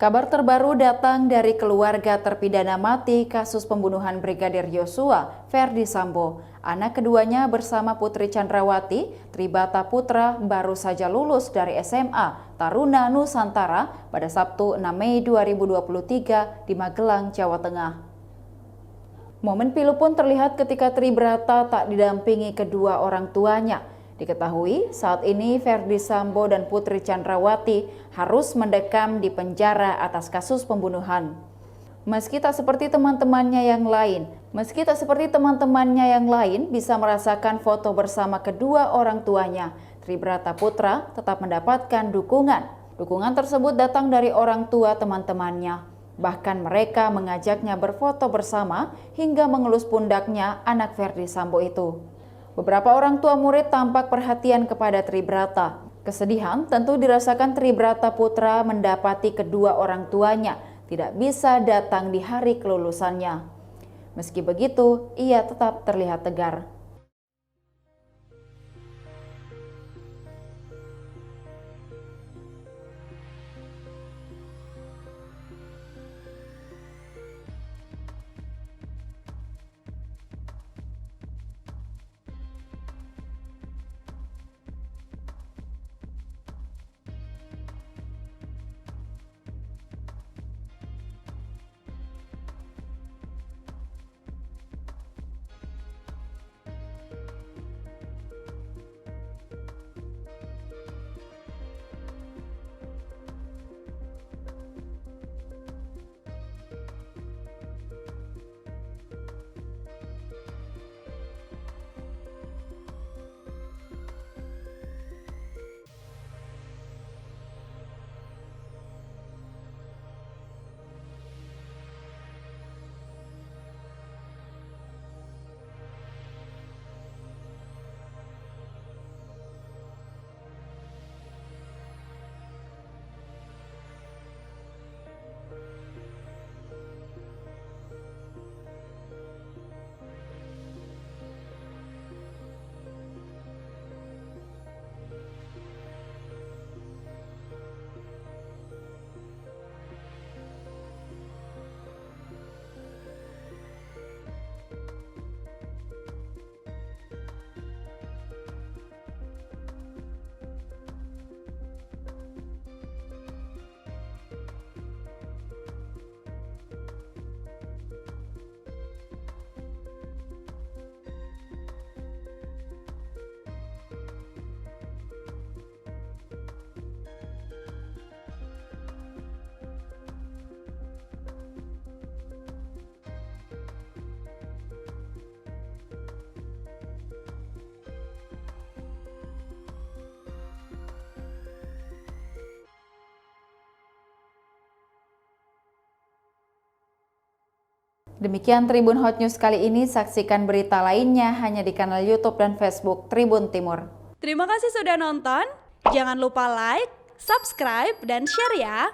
Kabar terbaru datang dari keluarga terpidana mati kasus pembunuhan Brigadir Yosua, Ferdy Sambo. Anak keduanya bersama Putri Chandrawati, Tribata Putra, baru saja lulus dari SMA Taruna Nusantara pada Sabtu 6 Mei 2023 di Magelang, Jawa Tengah. Momen pilu pun terlihat ketika Tribrata tak didampingi kedua orang tuanya. Diketahui saat ini Ferdy Sambo dan Putri Chandrawati harus mendekam di penjara atas kasus pembunuhan. Meski tak seperti teman-temannya yang lain bisa merasakan foto bersama kedua orang tuanya, Tribrata Putra tetap mendapatkan dukungan. Dukungan tersebut datang dari orang tua teman-temannya. Bahkan mereka mengajaknya berfoto bersama hingga mengelus pundaknya anak Ferdy Sambo itu. Beberapa orang tua murid tampak perhatian kepada Tribrata. Kesedihan tentu dirasakan Tribrata Putra mendapati kedua orang tuanya tidak bisa datang di hari kelulusannya. Meski begitu, ia tetap terlihat tegar. Demikian Tribun Hot News kali ini, saksikan berita lainnya hanya di kanal YouTube dan Facebook Tribun Timur. Terima kasih sudah nonton, jangan lupa like, subscribe, dan share ya!